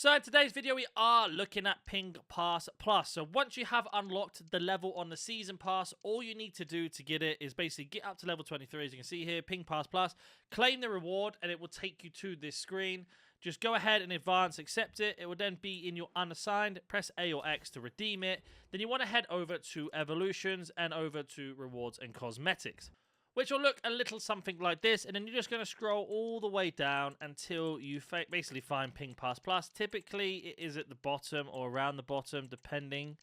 So in today's video, we are looking at Ping Pass Plus. So once you have unlocked the level on the Season Pass, all you need to do to get it is basically get up to level 23, as you can see here, Ping Pass Plus, claim the reward, and it will take you to this screen. Just go ahead and advance, accept it. It will then be in your unassigned. Press A or X to redeem it. Then you want to head over to Evolutions and over to Rewards and Cosmetics, which will look a little something like this, and then you're just going to scroll all the way down until you basically find Ping Pass Plus. Typically, it is at the bottom or around the bottom, depending.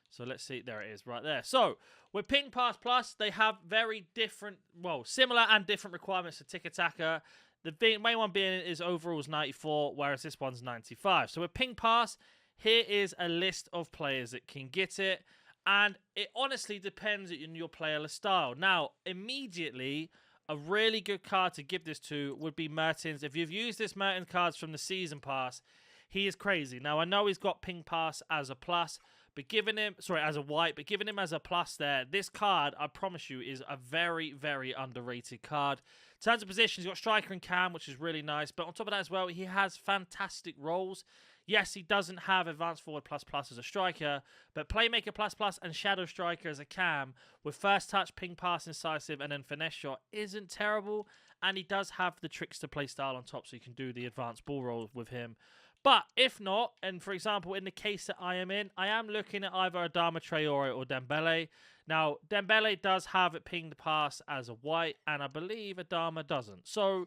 So let's see, there it is, right there. So, with Ping Pass Plus, they have very different, well, similar and different requirements to Tiki Taka. The main one being is overalls 94, whereas this one's 95. So with Ping Pass, here is a list of players that can get it. And it honestly depends on your player style. Now, immediately, a really good card to give this to would be Mertens. If you've used this Mertens cards from the Season Pass, he is crazy. Now, I know he's got Ping Pass as a plus, but giving him, sorry, as a white, but giving him as a plus there, this card, I promise you, is a very, very underrated card. In terms of positions, he's got striker and cam, which is really nice. But on top of that as well, he has fantastic roles. Yes, he doesn't have Advanced Forward Plus Plus as a striker, but Playmaker Plus Plus and Shadow Striker as a cam with First Touch, Ping Pass, Incisive, and then Finesse Shot isn't terrible. And he does have the Trickster playstyle on top, so you can do the advanced ball roll with him. But if not, and for example, in the case that I am in, I am looking at either Adama Traore or Dembele. Now, Dembele does have it pinged pass as a white, and I believe Adama doesn't. So,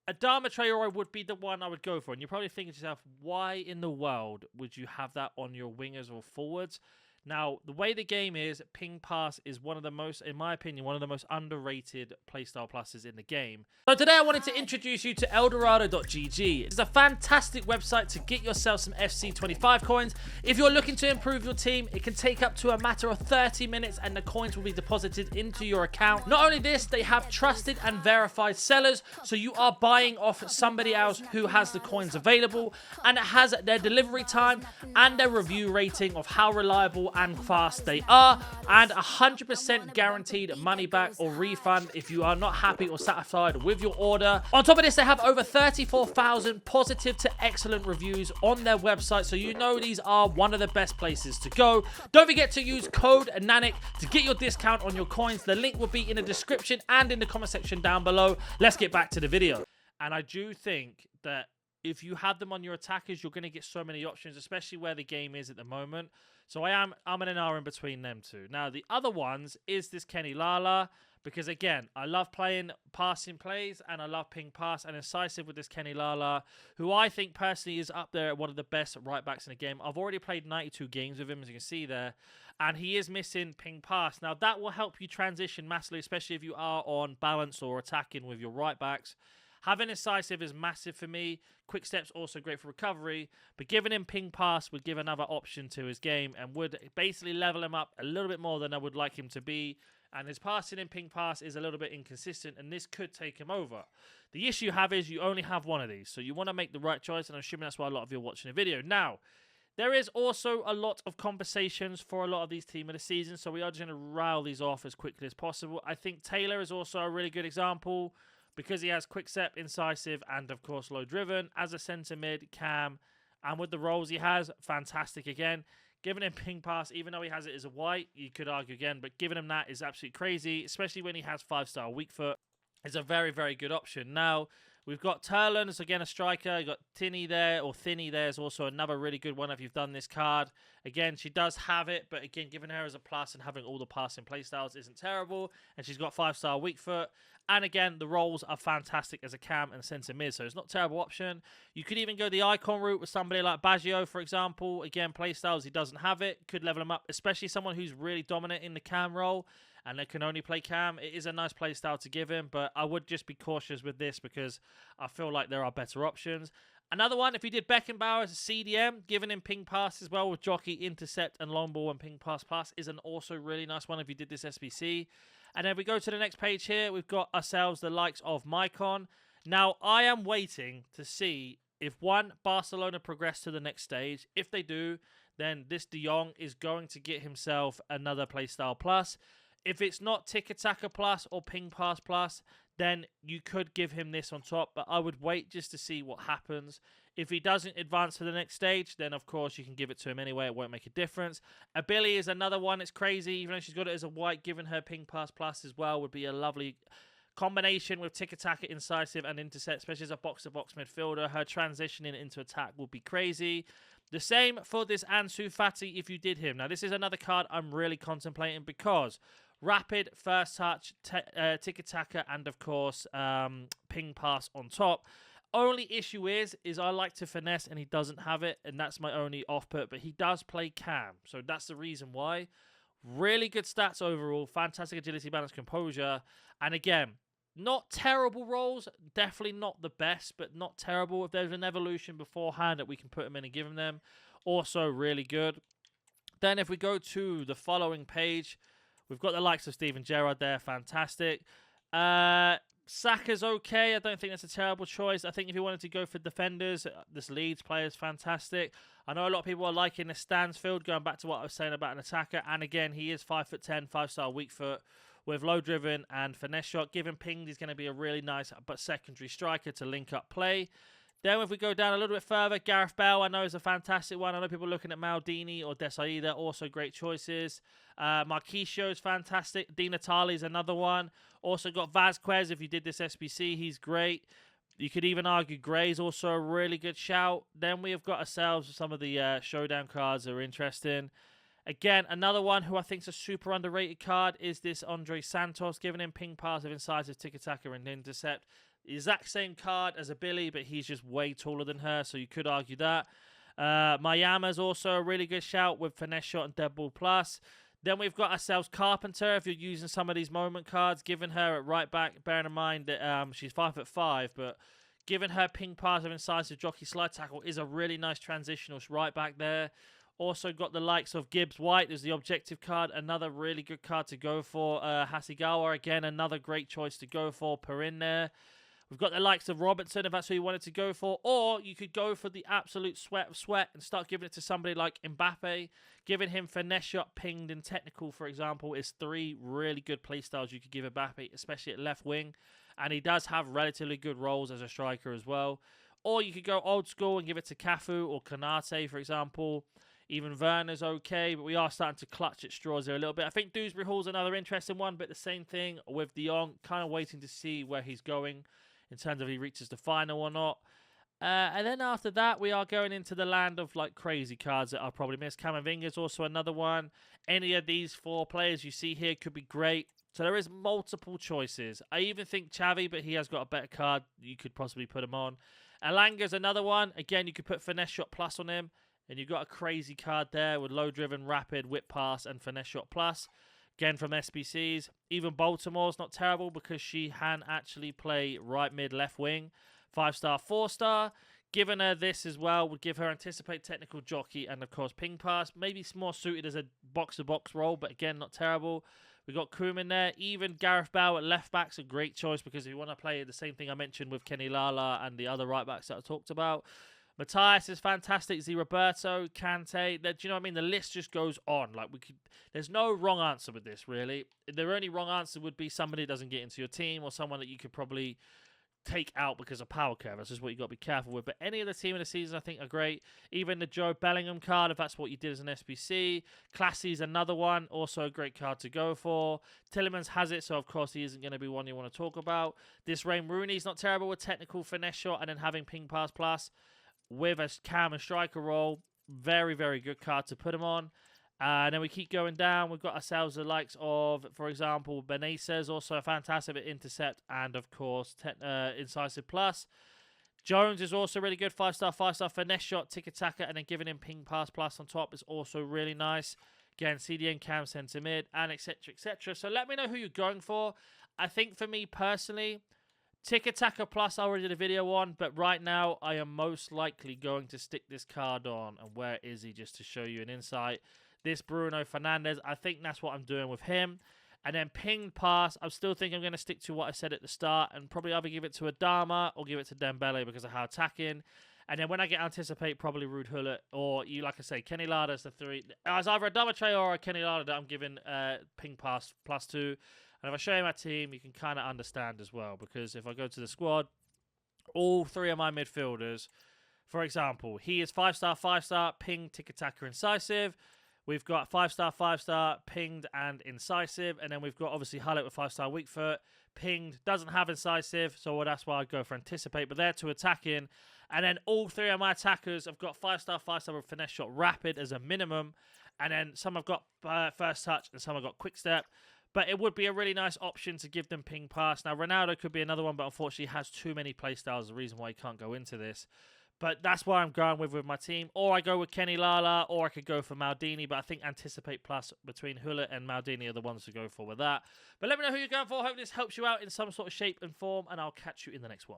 Adama Traore would be the one I would go for. And you're probably thinking to yourself, why in the world would you have that on your wingers or forwards? Now, the way the game is, Ping Pass is one of the most, in my opinion, one of the most underrated playstyle pluses in the game. So today I wanted to introduce you to Eldorado.gg. It's a fantastic website to get yourself some FC25 coins. If you're looking to improve your team, it can take up to a matter of 30 minutes and the coins will be deposited into your account. Not only this, they have trusted and verified sellers, so you are buying off somebody else who has the coins available, and it has their delivery time and their review rating of how reliable and fast they are, and 100% guaranteed money back or refund if you are not happy or satisfied with your order. On top of this, they have over 34,000 positive to excellent reviews on their website, so you know these are one of the best places to go. Don't forget to use code NaNNiK to get your discount on your coins. The link will be in the description and in the comment section down below. Let's get back to the video. And I do think that if you have them on your attackers, you're going to get so many options, especially where the game is at the moment. So I'm in an hour in between them two. Now, the other ones is this Kenny Lala, because again, I love playing passing plays, and I love Ping Pass and Incisive with this Kenny Lala, who I think personally is up there at one of the best right backs in the game. I've already played 92 games with him, as you can see there, and he is missing Ping Pass. Now, that will help you transition massively, especially if you are on balance or attacking with your right backs. Having Incisive is massive for me. Quick Step's also great for recovery. But giving him Ping Pass would give another option to his game and would basically level him up a little bit more than I would like him to be. And his passing in Ping Pass is a little bit inconsistent, and this could take him over. The issue you have is you only have one of these. So you want to make the right choice, and I'm assuming that's why a lot of you are watching the video. Now, there is also a lot of conversations for a lot of these team of the season, so we are just going to rile these off as quickly as possible. I think Taylor is also a really good example, because he has quick step, incisive, and of course low driven as a centre mid, cam, and with the roles he has, fantastic again. Giving him Ping Pass, even though he has it as a white, you could argue again, but giving him that is absolutely crazy, especially when he has 5-star weak foot. It's a very, very good option. Now, we've got Turlin, so again a striker. You've got Tinny there, or Thinny there is also another really good one if you've done this card. Again, she does have it, but again, giving her as a plus and having all the passing playstyles isn't terrible. And she's got 5-star weak foot. And again, the roles are fantastic as a cam and centre mid, so it's not a terrible option. You could even go the icon route with somebody like Baggio, for example. Again, playstyles, he doesn't have it. Could level him up, especially someone who's really dominant in the cam role and they can only play cam. It is a nice playstyle to give him, but I would just be cautious with this because I feel like there are better options. Another one, if you did Beckenbauer as a CDM, giving him Ping Pass as well with Jockey, Intercept, and Long Ball and Ping Pass Plus is an also really nice one if you did this SBC. And then we go to the next page here, we've got ourselves the likes of Mycon. Now, I am waiting to see if Barcelona progress to the next stage. If they do, then this De Jong is going to get himself another playstyle plus. If it's not Tiki Taka Plus or Ping Pass Plus, then you could give him this on top, but I would wait just to see what happens. If he doesn't advance to the next stage, then of course you can give it to him anyway. It won't make a difference. Billy is another one. It's crazy. Even though she's got it as a white, giving her ping pass plus as well would be a lovely combination with tiki-taka, incisive, and intercept, especially as a box-to-box midfielder. Her transitioning into attack would be crazy. The same for this Ansu Fati if you did him. Now, this is another card I'm really contemplating because rapid, first touch, tiki-taka, and of course, ping pass on top. Only issue is I like to finesse and he doesn't have it, and that's my only off-put, but he does play cam, so that's the reason why. Really good stats overall, fantastic agility, balance, composure, and again, not terrible rolls, definitely not the best, but not terrible. If there's an evolution beforehand that we can put him in and give him them, also really good. Then if we go to the following page, we've got the likes of Steven Gerrard there, fantastic. Saka's okay. I don't think that's a terrible choice. I think if you wanted to go for defenders, this Leeds player is fantastic. I know a lot of people are liking the Stansfield, going back to what I was saying about an attacker. And again, he is 5'10", 5-star weak foot with low driven and finesse shot. Given pinged, he's going to be a really nice but secondary striker to link up play. Then if we go down a little bit further, Gareth Bale, I know is a fantastic one. I know people are looking at Maldini or Desailly, also great choices. Marquisio is fantastic. Di Natale is another one. Also got Vazquez, if you did this SBC, he's great. You could even argue Gray's also a really good shout. Then we have got ourselves some of the showdown cards that are interesting. Again, another one who I think is a super underrated card is this Andre Santos, giving him ping pass of incisive, tiki-taka, and intercept. The exact same card as a Billy, but he's just way taller than her, so you could argue that. Mayama's also a really good shout with finesse shot and dead ball plus. Then we've got ourselves Carpenter, if you're using some of these moment cards, giving her at right back, bearing in mind that she's 5'5", but giving her ping pass of incisive jockey slide tackle is a really nice transitional right back there. Also got the likes of Gibbs White. There's the objective card, another really good card to go for. Hasegawa, again, another great choice to go for. Perrin there. We've got the likes of Robertson, if that's who you wanted to go for. Or you could go for the absolute sweat of sweat and start giving it to somebody like Mbappe. Giving him finesse shot, pinged, and technical, for example, is 3 really good playstyles you could give Mbappe, especially at left wing. And he does have relatively good roles as a striker as well. Or you could go old school and give it to Cafu or Konate, for example. Even Werner's okay, but we are starting to clutch at straws here a little bit. I think Dewsbury Hall's another interesting one, but the same thing with De Jong, kind of waiting to see where he's going in terms of if he reaches the final or not. And then after that, we are going into the land of like crazy cards that I'll probably miss. Camavinga's also another one. Any of these 4 players you see here could be great. So there is multiple choices. I even think Xavi, but he has got a better card. You could possibly put him on. Alanga's another one. Again, you could put finesse shot plus on him. And you've got a crazy card there with low driven, rapid, whip pass, and finesse shot plus. Again, from SBCs. Even Baltimore's not terrible because she can actually play right mid, left wing. 5-star, 4-star. Giving her this as well would give her anticipate, technical, jockey, and of course ping pass. Maybe more suited as a box-to-box role, but again, not terrible. We got Koeman there. Even Gareth Bale at left back's a great choice because if you want to play the same thing I mentioned with Kenny Lala and the other right backs that I talked about. Matthias is fantastic. Z Roberto, Kante. Do you know what I mean? The list just goes on. Like there's no wrong answer with this, really. The only wrong answer would be somebody that doesn't get into your team or someone that you could probably take out because of power curve. That's just what you got to be careful with. But any of the team of the season, I think, are great. Even the Joe Bellingham card, if that's what you did as an SBC. Classy's another one. Also a great card to go for. Tillemans has it, so of course he isn't going to be one you want to talk about. This Wayne Rooney's not terrible with technical finesse shot and then having ping pass plus. With a cam and striker role, very, very good card to put him on. And then we keep going down. We've got ourselves the likes of, for example, Benitez, also a fantastic at intercept and, of course, incisive plus. Jones is also really good. 5-star, 5-star finesse shot, tiki-taka, and then giving him ping pass plus on top is also really nice. Again, CDM, cam, centre mid, and etc., etc. So let me know who you're going for. I think for me personally, Tiki-Taka Plus I already did a video on, but right now I am most likely going to stick this card on. And where is he, just to show you an insight? This Bruno Fernandes, I think that's what I'm doing with him. And then ping pass, I still think I'm going to stick to what I said at the start and probably either give it to Adama or give it to Dembele because of how attacking. And then when I get anticipate, probably Ruud Gullit or, you like I say, Kenny Lada's the 3. It's either a Adama Traore or a Kenny Lada that I'm giving ping pass +2. And if I show you my team, you can kind of understand as well. Because if I go to the squad, all 3 of my midfielders, For example, he is 5-star, 5-star, ping, tick-attacker, incisive. We've got 5-star, 5-star, pinged and incisive. And then we've got obviously highlight with 5-star, weak foot, pinged, doesn't have incisive. So that's why I'd go for anticipate. But they're to attack in. And then all 3 of my attackers have got 5-star, 5-star with finesse shot rapid as a minimum. And then some have got first touch and some have got quick step. But it would be a really nice option to give them ping pass. Now, Ronaldo could be another one, but unfortunately has too many playstyles. The reason why he can't go into this. But that's why I'm going with my team. Or I go with Kenny Lala, or I could go for Maldini. But I think Anticipate Plus between Hullet and Maldini are the ones to go for with that. But let me know who you're going for. I hope this helps you out in some sort of shape and form, and I'll catch you in the next one.